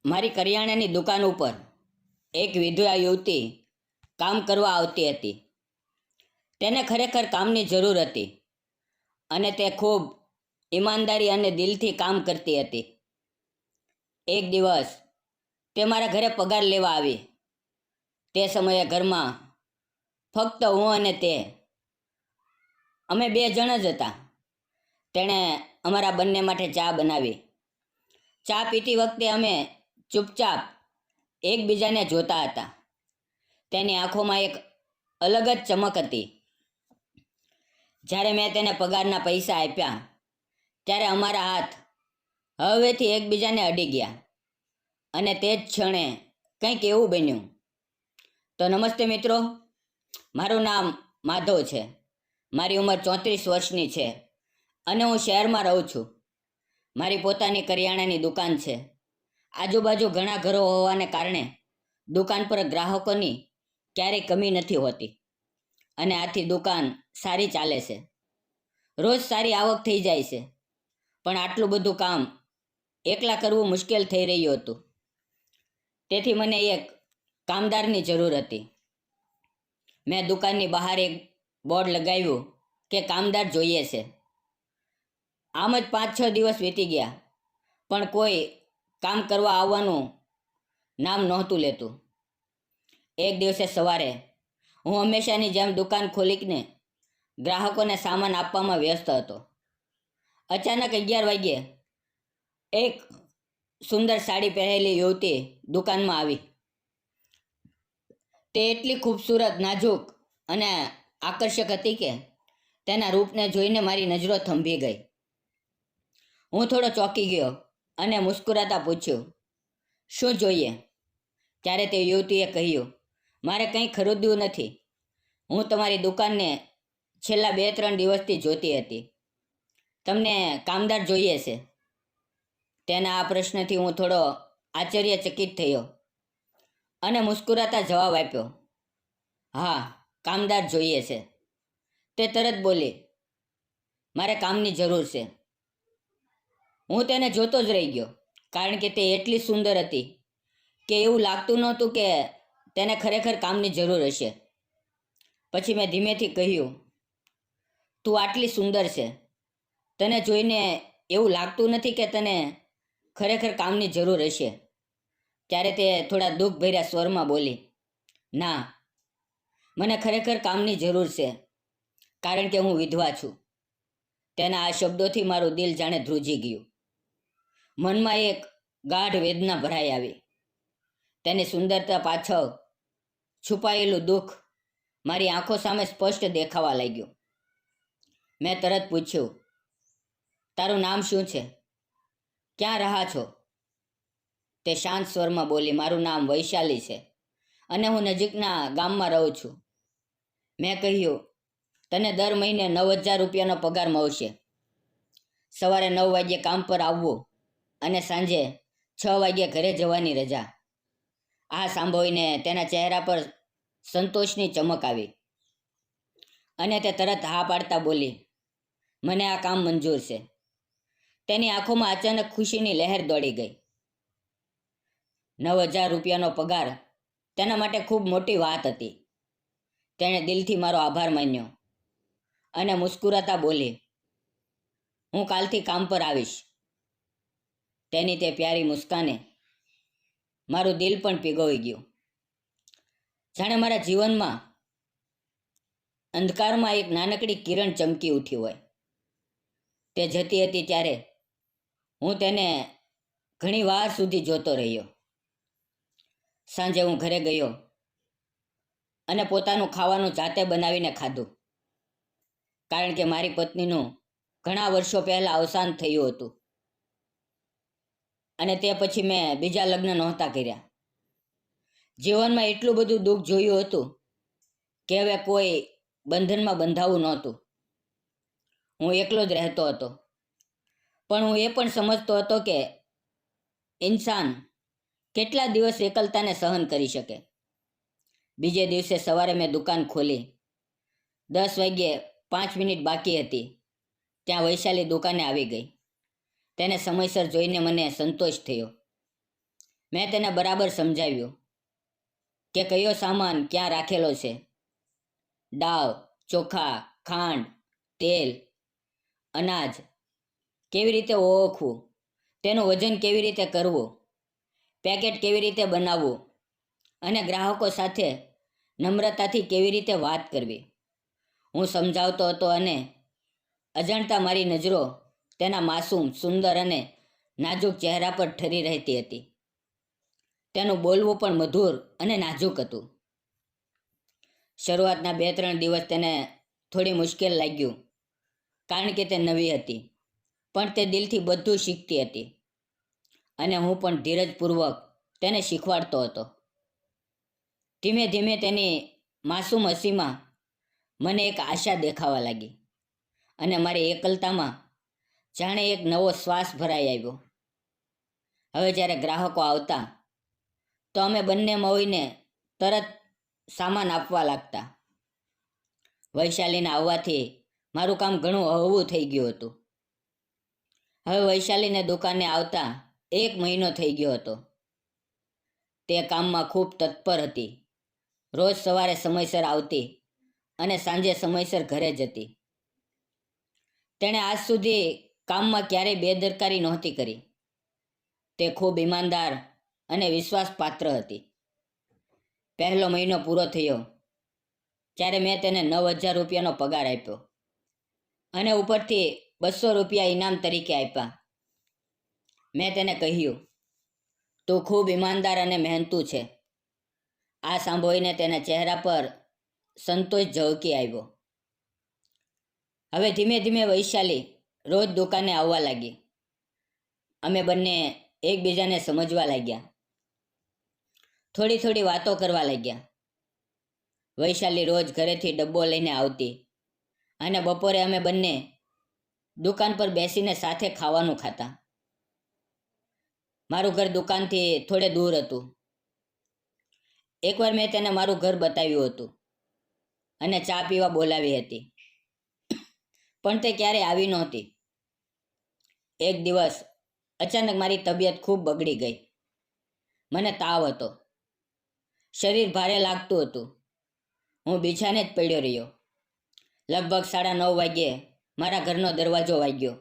મારી કરિયાણાની દુકાન ઉપર એક વિધવા યુવતી કામ કરવા આવતી હતી. તેને ખરેખર કામની જરૂર હતી અને તે ખૂબ ઈમાનદારી અને દિલથી કામ કરતી હતી. એક દિવસ તે મારા ઘરે પગાર લેવા આવી. તે સમયે ઘરમાં ફક્ત હું અને તે, અમે બે જણ જ હતા. તેણે અમારા બંને માટે ચા બનાવી. ચા પીતી વખતે અમે ચૂપચાપ એકબીજાને જોતા હતા. તેની આંખોમાં એક અલગ જ ચમક હતી. જ્યારે મેં તેને પગારના પૈસા આપ્યા ત્યારે અમારા હાથ હવેથી એકબીજાને અડી ગયા અને તે જ ક્ષણે કંઈક એવું બન્યું. તો નમસ્તે મિત્રો, મારું નામ માધવ છે. મારી ઉંમર 34 વર્ષની છે અને હું શહેરમાં રહું છું. મારી પોતાની કરિયાણાની દુકાન છે. આજુબાજુ ઘણા ઘરો હોવાને કારણે દુકાન પર ગ્રાહકોની ક્યારેય કમી નથી હોતી અને આથી દુકાન સારી ચાલે છે. રોજ સારી આવક થઈ જાય છે. પણ આટલું બધું કામ એકલા કરવું મુશ્કેલ થઈ રહ્યું હતું. તેથી મને એક કામદારની જરૂર હતી. મેં દુકાનની બહાર એક બોર્ડ લગાવ્યું કે કામદાર જોઈએ છે. આમ જ 5-6 દિવસ વીતી ગયા પણ કોઈ કામ કરવા આવવાનું નામ નહોતું લેતું. એક દિવસે સવારે હું હંમેશાની જેમ દુકાન ખોલીને ગ્રાહકોને સામાન આપવામાં વ્યસ્ત હતો. અચાનક 11 વાગ્યે એક સુંદર સાડી પહેરેલી યુવતી દુકાનમાં આવી. તે એટલી ખૂબસૂરત, નાજુક અને આકર્ષક હતી કે તેના રૂપને જોઈને મારી નજરો થંભી ગઈ. હું થોડો ચોંકી ગયો અને મુસ્કુરાતા પૂછ્યું, શું જોઈએ? ત્યારે તે યુવતીએ કહ્યું, મારે કંઈ ખરીદવું નથી. હું તમારી દુકાનને છેલ્લા 2-3 દિવસથી જોતી હતી. તમને કામદાર જોઈએ છે? તેના આ પ્રશ્નથી હું થોડો આશ્ચર્યચકિત થયો અને મુસ્કુરાતા જવાબ આપ્યો, હા, કામદાર જોઈએ છે. તે તરત બોલી, મારે કામની જરૂર છે. હું તેને જોતો જ રહી ગયો કારણ કે તે એટલી સુંદર હતી કે એવું લાગતું નહોતું કે તેને ખરેખર કામની જરૂર હશે. પછી મેં ધીમેથી કહ્યું, તું આટલી સુંદર છે, તને જોઈને એવું લાગતું નથી કે તને ખરેખર કામની જરૂર હશે? ત્યારે તે થોડા દુઃખભર્યા સ્વરમાં બોલી, ના, મને ખરેખર કામની જરૂર છે કારણ કે હું વિધવા છું. તેના આ શબ્દોથી મારું દિલ જાણે ધ્રુજી ગયું. મનમાં એક ગાઢ વેદના ભરાઈ આવી. તેની સુંદરતા પાછળ છુપાયેલું દુઃખ મારી આંખો સામે સ્પષ્ટ દેખાવા લાગ્યું. મેં તરત પૂછ્યું, તારું નામ શું છે? ક્યાં રહા છો? તે શાંત સ્વરમાં બોલી, મારું નામ વૈશાલી છે અને હું નજીકના ગામમાં રહું છું. મેં કહ્યું, તને દર મહિને 9,000 રૂપિયાનો પગાર મળશે. સવારે 9 વાગ્યે કામ પર આવવું અને સાંજે 6 વાગ્યે ઘરે જવાની રજા. આ સાંભળીને તેના ચહેરા પર સંતોષની ચમક આવી અને તે તરત હા પાડતા બોલી, મને આ કામ મંજૂર છે. તેની આંખોમાં અચાનક ખુશીની લહેર દોડી ગઈ. 9,000 રૂપિયાનો પગાર તેના માટે ખૂબ મોટી વાત હતી. તેણે દિલથી મારો આભાર માન્યો અને મુસ્કુરાતા બોલી, હું કાલથી કામ પર આવીશ. તેની તે પ્યારી મુસ્કાને મારું દિલ પણ પીગળી ગયું. જાણે મારા જીવનમાં અંધકારમાં એક નાનકડી કિરણ ચમકી ઉઠી હોય. તે જતી હતી ત્યારે હું તેને ઘણી વાર સુધી જોતો રહ્યો. સાંજે હું ઘરે ગયો અને પોતાનું ખાવાનું જાતે બનાવીને ખાધું કારણ કે મારી પત્નીનું ઘણા વર્ષો પહેલા અવસાન થયું હતું અને તે પછી મેં બીજા લગ્ન નહોતા કર્યા. જીવનમાં એટલું બધું દુઃખ જોયું હતું કે હવે કોઈ બંધનમાં બંધાવું નહોતું. હું એકલો જ રહેતો હતો. પણ હું એ પણ સમજતો હતો કે ઇન્સાન કેટલા દિવસ એકલતાને સહન કરી શકે. બીજે દિવસે સવારે મેં દુકાન ખોલી. 10 વાગ્યે 5 મિનિટ બાકી હતી ત્યાં વૈશાલી દુકાને આવી ગઈ. તેને સમયસર જોઈને મને સંતોષ થયો. મેં તેને બરાબર સમજાવ્યું કે કયો સામાન ક્યાં રાખેલો છે. દાળ, ચોખા, ખાંડ, તેલ, અનાજ કેવી રીતે ઓળખવું, તેનું વજન કેવી રીતે કરવું, પેકેટ કેવી રીતે બનાવવું અને ગ્રાહકો સાથે નમ્રતાથી કેવી રીતે વાત કરવી. હું સમજાવતો હતો અને અજાણતા મારી નજરો તેના માસૂમ, સુંદર અને નાજુક ચહેરા પર ઠરી રહેતી હતી. તેનું બોલવું પણ મધુર અને નાજુક હતું. શરૂઆતના 2-3 દિવસ તેને થોડી મુશ્કેલ લાગ્યું, કારણ કે તે નવી હતી, પણ તે દિલથી બધું શીખતી હતી અને હું પણ ધીરજપૂર્વક તેને શીખવાડતો હતો. ધીમે ધીમે તેની માસૂમ હસીમાં મને એક આશા દેખાવા લાગી અને મારી એકલતામાં જાણે એક નવો શ્વાસ ભરાઈ આવ્યો. હવે જ્યારે ગ્રાહકો આવતા તો અમે બંને મળીને તરત સામાન આપવા લાગતા. વૈશાલીના આવવાથી મારું કામ ઘણું હળવું થઈ ગયું હતું. હવે વૈશાલીને દુકાને આવતા 1 મહિનો થઈ ગયો હતો. તે કામમાં ખૂબ તત્પર હતી. રોજ સવારે સમયસર આવતી અને સાંજે સમયસર ઘરે જતી. તેણે આજ સુધી કામમાં ક્યારેય બેદરકારી નહોતી કરી. તે ખૂબ ઈમાનદાર અને વિશ્વાસપાત્ર હતી. પહેલો મહિનો પૂરો થયો ત્યારે મેં તેને 9,000 રૂપિયાનો પગાર આપ્યો અને ઉપરથી 200 રૂપિયા ઇનામ તરીકે આપ્યા. મેં તેને કહ્યું, તું ખૂબ ઈમાનદાર અને મહેનતુ છે. આ સાંભળીને તેના ચહેરા પર સંતોષ ઝળકી આવ્યો. હવે ધીમે ધીમે વૈશાલી રોજ દુકાને આવવા લાગી. અમે બંને એકબીજાને સમજવા લાગ્યા. થોડી થોડી વાતો કરવા લાગ્યા. વૈશાલી રોજ ઘરેથી ડબ્બો લઈને આવતી અને બપોરે અમે બંને દુકાન પર બેસીને સાથે ખાવાનું ખાતા. મારું ઘર દુકાનથી થોડે દૂર હતું. એકવાર મેં તેને મારું ઘર બતાવ્યું હતું અને ચા પીવા બોલાવી હતી, પણ તે ક્યારેય આવી નહોતી. એક દિવસ અચાનક મારી તબિયત ખૂબ બગડી ગઈ. મને તાવ હતો. શરીર ભારે લાગતું હતું. હું બિછાને જ પડ્યો રહ્યો. લગભગ 9:30 વાગ્યે મારા ઘરનો દરવાજો વાગ્યો.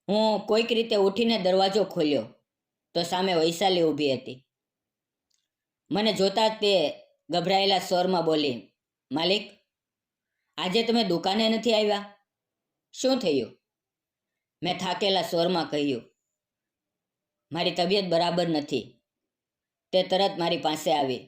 હું કોઈક રીતે ઉઠીને દરવાજો ખોલ્યો તો સામે વૈશાલી ઊભી હતી. મને જોતા જ તે ગભરાયેલા સ્વરમાં બોલી, માલિક, આજે તમે દુકાને નથી આવ્યા? શું થયું? મેં થાકેલા સ્વરમાં કહ્યું, મારી તબિયત બરાબર નથી. તે તરત મારી પાસે આવી.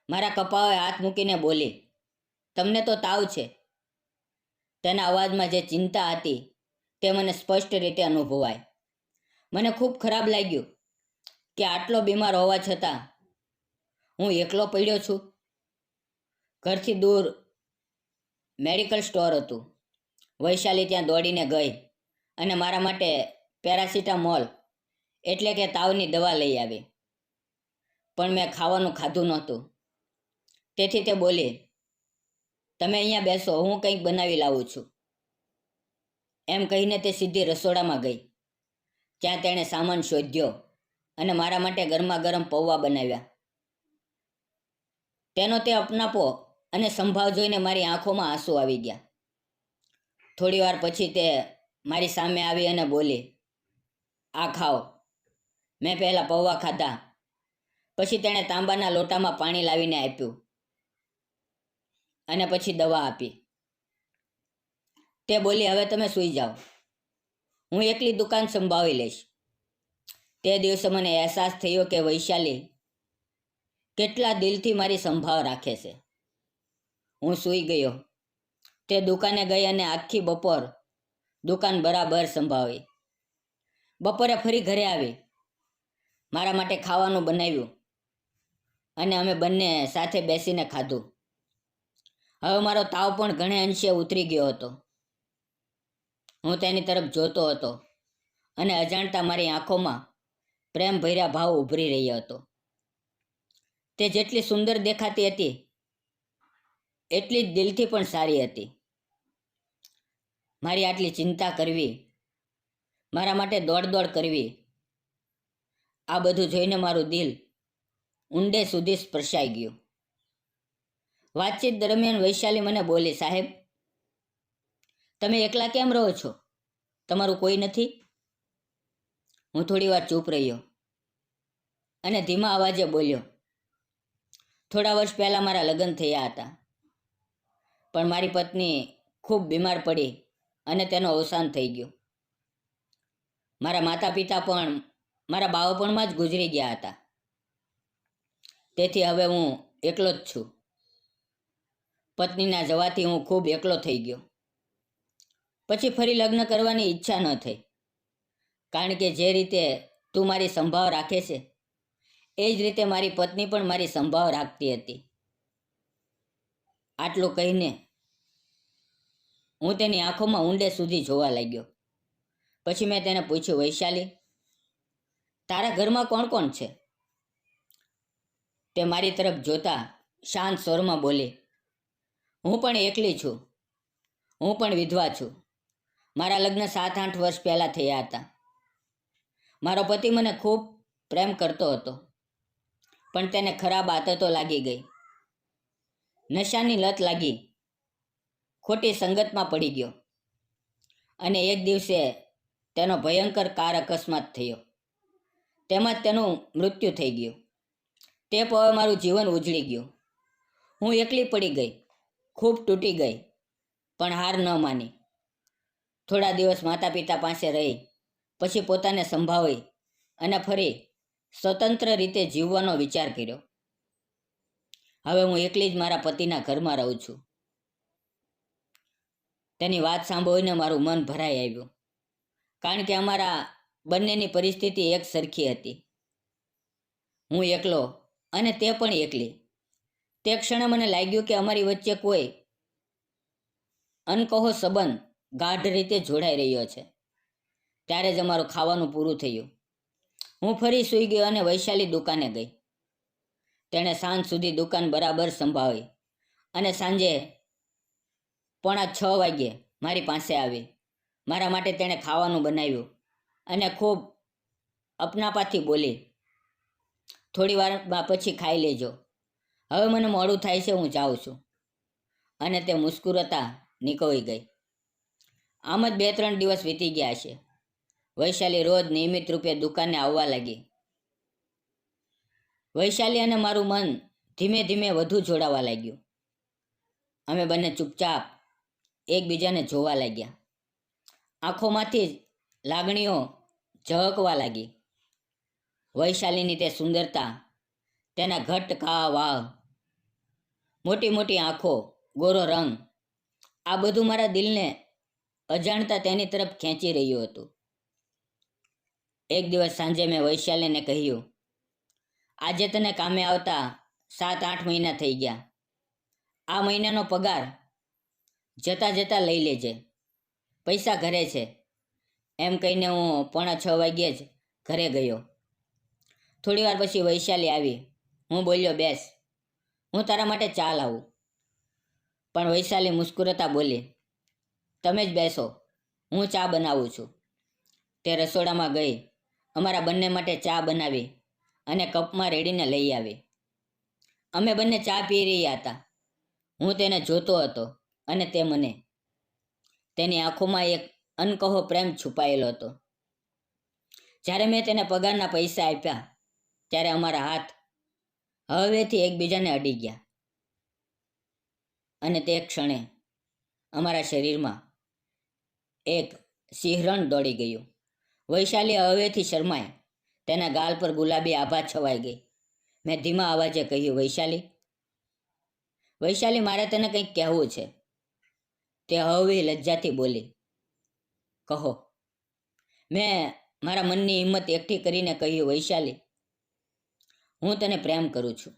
મારા કપાળે હાથ મૂકીને બોલી, તમને તો તાવ છે. તેના અવાજમાં જે ચિંતા હતી તે મને સ્પષ્ટ રીતે અનુભવાય. મને ખૂબ ખરાબ લાગ્યું કે આટલો બીમાર હોવા છતાં હું એકલો પડ્યો છું. ઘરથી દૂર મેડિકલ સ્ટોર હતું. વૈશાલી ત્યાં દોડીને ગઈ અને મારા માટે પેરાસિટામોલ એટલે કે તાવની દવા લઈ આવી. પણ મેં ખાવાનું ખાધું નહોતું. તેથી તે બોલી, તમે અહીંયા બેસો, હું કંઈક બનાવી લાવું છું. એમ કહીને તે સીધી રસોડામાં ગઈ. ત્યાં તેણે સામાન શોધ્યો અને મારા માટે ગરમા ગરમ પૌવા બનાવ્યા. તેનો તે અપનાપો અને સંભાવ જોઈને મારી આંખોમાં આંસુ આવી ગયા. થોડી વાર પછી તે મારી સામે આવી અને બોલી, આ ખાઓ. મેં પહેલાં પૌવા ખાધા. પછી તેણે તાંબાના લોટામાં પાણી લાવીને આપ્યું અને પછી દવા આપી. તે બોલી, હવે તમે સૂઈ જાઓ, હું એકલી દુકાન સંભાળી લઈશ. તે દિવસે મને અહેસાસ થયો કે વૈશાલી કેટલા દિલથી મારી સંભાળ રાખે છે. હું સૂઈ ગયો. તે દુકાને ગઈ અને આખી બપોર દુકાન બરાબર સંભાળી. બપોરે ફરી ઘરે આવી, મારા માટે ખાવાનું બનાવ્યું અને અમે બંને સાથે બેસીને ખાધું. હવે મારો તાવ પણ ઘણે અંશે ઉતરી ગયો હતો. હું તેની તરફ જોતો હતો અને અજાણતા મારી આંખોમાં પ્રેમભર્યા ભાવ ઉભરી રહ્યો હતો. તે જેટલી સુંદર દેખાતી હતી એટલી જ દિલથી પણ સારી હતી. મારી આટલી ચિંતા કરવી, મારા માટે દોડ કરવી, આ બધું જોઈને મારું દિલ ઊંડે સુધી સ્પર્શાઈ ગયું. વાતચીત દરમિયાન વૈશાલી મને બોલી, સાહેબ, તમે એકલા કેમ રહો છો? તમારું કોઈ નથી? હું થોડી વાર ચૂપ રહ્યો અને ધીમા અવાજે બોલ્યો, થોડા વર્ષ પહેલાં મારા લગ્ન થયા હતા, પણ મારી પત્ની ખૂબ બીમાર પડી અને તેનું અવસાન થઈ ગયું. મારા માતા પિતા પણ મારા બાળપણમાં જ ગુજરી ગયા હતા. તેથી હવે હું એકલો જ છું. પત્નીના જવાથી હું ખૂબ એકલો થઈ ગયો. પછી ફરી લગ્ન કરવાની ઈચ્છા ન થઈ, કારણ કે જે રીતે તું મારી સંભાળ રાખે છે એ જ રીતે મારી પત્ની પણ મારી સંભાળ રાખતી હતી. આટલું કહીને હું તેની આંખોમાં ઊંડે સુધી જોવા લાગ્યો. પછી મેં તેને પૂછ્યું, વૈશાલી, તારા ઘરમાં કોણ કોણ છે? તે મારી તરફ જોતા શાંત સ્વરમાં બોલી, હું પણ એકલી છું. હું પણ વિધવા છું. મારા લગ્ન 7-8 વર્ષ પહેલાં થયા હતા. મારો પતિ મને ખૂબ પ્રેમ કરતો હતો, પણ તેને ખરાબ આદતો લાગી ગઈ. નશાની લત લાગી, ખોટી સંગતમાં પડી ગયો અને એક દિવસે તેનો ભયંકર કાર અકસ્માત થયો. તેમાં જ તેનું મૃત્યુ થઈ ગયું. તે પવે મારું જીવન ઉજળી ગયું. હું એકલી પડી ગઈ, ખૂબ તૂટી ગઈ, પણ હાર ન માની. થોડા દિવસ માતા પિતા પાસે રહી, પછી પોતાને સંભાળી અને ફરી સ્વતંત્ર રીતે જીવવાનો વિચાર કર્યો. હવે હું એકલી જ મારા પતિના ઘરમાં રહું છું. તેની વાત સાંભળીને મારું મન ભરાઈ આવ્યું, કારણ કે અમારા બંનેની પરિસ્થિતિ એક સરખી હતી. હું એકલો અને તે પણ એકલી. તે ક્ષણે મને લાગ્યું કે અમારી વચ્ચે કોઈ અનકહો સંબંધ ગાઢ રીતે જોડાઈ રહ્યો છે. ત્યારે જ અમારું ખાવાનું પૂરું થયું. હું ફરી સૂઈ ગયો અને વૈશાલી દુકાને ગઈ. તેણે સાંજ સુધી દુકાન બરાબર સંભાળી અને સાંજે 5:45 વાગ્યે મારી પાસે આવી. મારા માટે તેણે ખાવાનું બનાવ્યું અને ખૂબ અપનાપાથી બોલી, થોડી વાર પછી ખાઈ લેજો, હવે મને મોડું થાય છે, હું જાઉં છું. અને તે મુસ્કુરાતા નીકળી ગઈ. આમ જ 2-3 દિવસ વીતી ગયા છે. વૈશાલી રોજ નિયમિત રૂપે દુકાને આવવા લાગી. વૈશાલી અને મારું મન ધીમે ધીમે વધુ જોડાવા લાગ્યું. અમે બંને ચૂપચાપ એકબીજાને જોવા લાગ્યા. આંખોમાંથી લાગણીઓ ઝળકવા લાગી. વૈશાલીની તે સુંદરતા, તેના ઘટ્ટ કાળા વાળ, મોટી મોટી આંખો, ગોરો રંગ, આ બધું મારા દિલને અજાણતા તેની તરફ ખેંચી રહ્યું હતું. એક દિવસ સાંજે મેં વૈશાલીને કહ્યું, આજે તને કામે આવતા 7-8 મહિના થઈ ગયા. આ મહિનાનો પગાર જતા જતા લઈ લેજે. પૈસા ઘરે છે. એમ કહીને હું 5:45 વાગ્યે જ ઘરે ગયો. થોડી વાર પછી વૈશાલી આવી. હું બોલ્યો, બેસ, હું તારા માટે ચા લાવું. પણ વૈશાલી મુસ્કુરાતા બોલી, તમે જ બેસો, હું ચા બનાવું છું. તે રસોડામાં ગઈ, અમારા બંને માટે ચા બનાવી અને કપમાં રેડીને લઈ આવી. અમે બંને ચા પી રહ્યા હતા. હું તેને જોતો હતો અને તે મને. તેની આંખોમાં એક અનકહો પ્રેમ છુપાયેલો હતો. જ્યારે મેં તેને પગારના પૈસા આપ્યા, ત્યારે અમારા હાથ હળવેથી એકબીજાને અડી ગયા અને તે ક્ષણે અમારા શરીરમાં એક સિંહરણ દોડી ગયું. વૈશાલી હળવેથી શરમાઈ. તેના ગાલ પર ગુલાબી આભા છવાઈ ગઈ. મેં ધીમા અવાજે કહ્યું, વૈશાલી, વૈશાલી, મારે તને કંઈક કહેવું છે. તે હળવી લજ્જાથી બોલી, કહો. મેં મારા મનની હિંમત એકઠી કરીને કહ્યું, વૈશાલી, હું તને પ્રેમ કરું છું.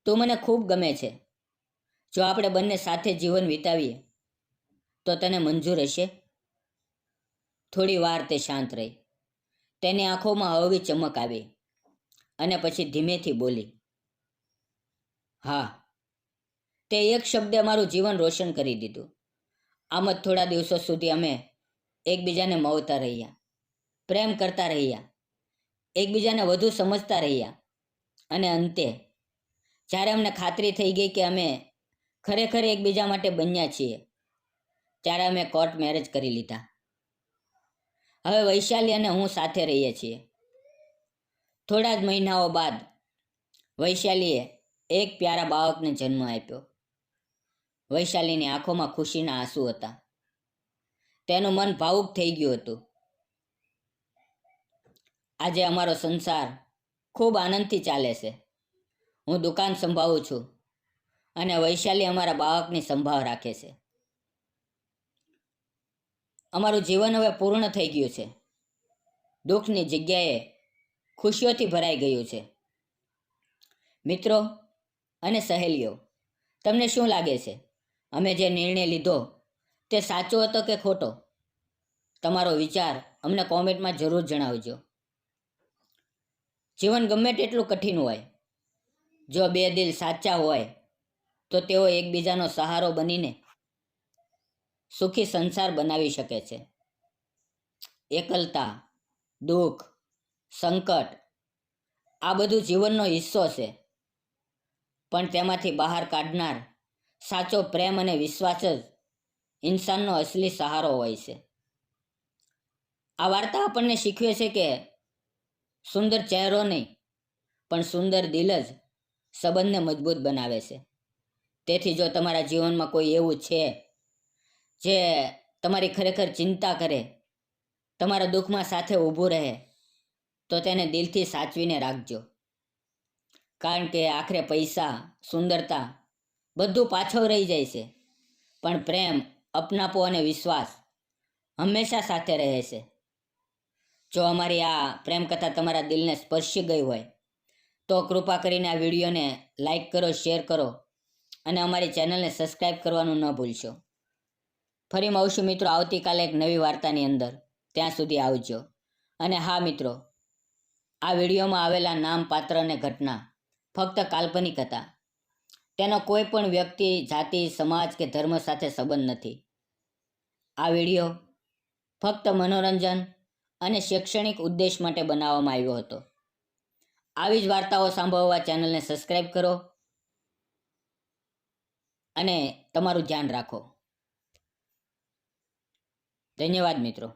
તું મને ખૂબ ગમે છે. જો આપણે બંને સાથે જીવન વિતાવીએ તો તને મંજૂર હશે? થોડી વાર તે શાંત રહી. તેની આંખોમાં હળવી ચમક આવી અને પછી ધીમેથી બોલી, હા. તે એક શબ્દે મારું જીવન રોશન કરી દીધું. આમ જ થોડા દિવસો સુધી અમે એકબીજાને મળતા રહ્યા, પ્રેમ કરતા રહ્યા. એકબીજાને વધુ સમજતા રહ્યા અને અંતે જ્યારે અમને ખાતરી થઈ ગઈ કે અમે ખરેખર એકબીજા માટે બન્યા છીએ ત્યારે અમે કોર્ટ મેરેજ કરી લીધા. હવે વૈશાલી અને હું સાથે રહીએ છીએ. થોડા જ મહિનાઓ બાદ વૈશાલીએ એક પ્યારા બાળકને જન્મ આપ્યો. વૈશાલીની આંખોમાં ખુશીના આંસુ હતા. તેનું મન ભાવુક થઈ ગયું હતું. આજે અમારો સંસાર ખૂબ આનંદથી ચાલે છે. હું દુકાન સંભાળું છું અને વૈશાલી અમારા બાળકની સંભાળ રાખે છે. અમારું જીવન હવે પૂર્ણ થઈ ગયું છે. દુઃખની જગ્યાએ ખુશીઓથી ભરાઈ ગયું છે. મિત્રો અને સહેલીઓ, તમને શું લાગે છે? અમે જે નિર્ણય લીધો તે સાચો હતો કે ખોટો? તમારો વિચાર અમને કોમેન્ટમાં જરૂર જણાવજો. જીવન ગમે તેટલું કઠિન હોય, જો બે દિલ સાચા હોય તો તેઓ એકબીજાનો સહારો બનીને સુખી સંસાર બનાવી શકે છે. એકલતા, દુઃખ, સંકટ આ બધું જીવનનો હિસ્સો છે, પણ તેમાંથી બહાર કાઢનાર સાચો પ્રેમ અને વિશ્વાસ જ ઇન્સાનનો અસલી સહારો હોય છે. આ વાર્તા આપણને શીખવે છે કે સુંદર ચહેરો નહીં, પણ સુંદર દિલ જ સંબંધને મજબૂત બનાવે છે. તેથી જો તમારા જીવનમાં કોઈ એવું છે જે તમારી ખરેખર ચિંતા કરે, તમારા દુઃખમાં સાથે ઊભું રહે, તો તેને દિલથી સાચવીને રાખજો. કારણ કે આખરે પૈસા, સુંદરતા બધું પાછળ રહી જાય છે, પણ પ્રેમ, અપનાપો અને વિશ્વાસ હંમેશા સાથે રહે છે. જો અમારી આ પ્રેમ કથા તમારા દિલને સ્પર્શી ગઈ હોય તો કૃપા કરીને આ વિડીયોને લાઈક કરો, શેર કરો અને અમારી ચેનલને સબસ્ક્રાઈબ કરવાનું ન ભૂલશો. ફરી મળશું મિત્રો આવતીકાલે એક નવી વાર્તાની અંદર. ત્યાં સુધી આવજો. અને હા મિત્રો, આ વિડીયોમાં આવેલા નામ, પાત્ર અને ઘટના ફક્ત કાલ્પનિક હતા. તેનો કોઈ પણ વ્યક્તિ, જાતિ, સમાજ કે ધર્મ સાથે સંબંધ નથી. આ વિડીયો ફક્ત મનોરંજન અને શૈક્ષણિક ઉદ્દેશ માટે બનાવવામાં આવ્યો હતો. આવી જ વાર્તાઓ સાંભળવા ચેનલને સબસ્ક્રાઈબ કરો અને તમારું ધ્યાન રાખો. ધન્યવાદ મિત્રો.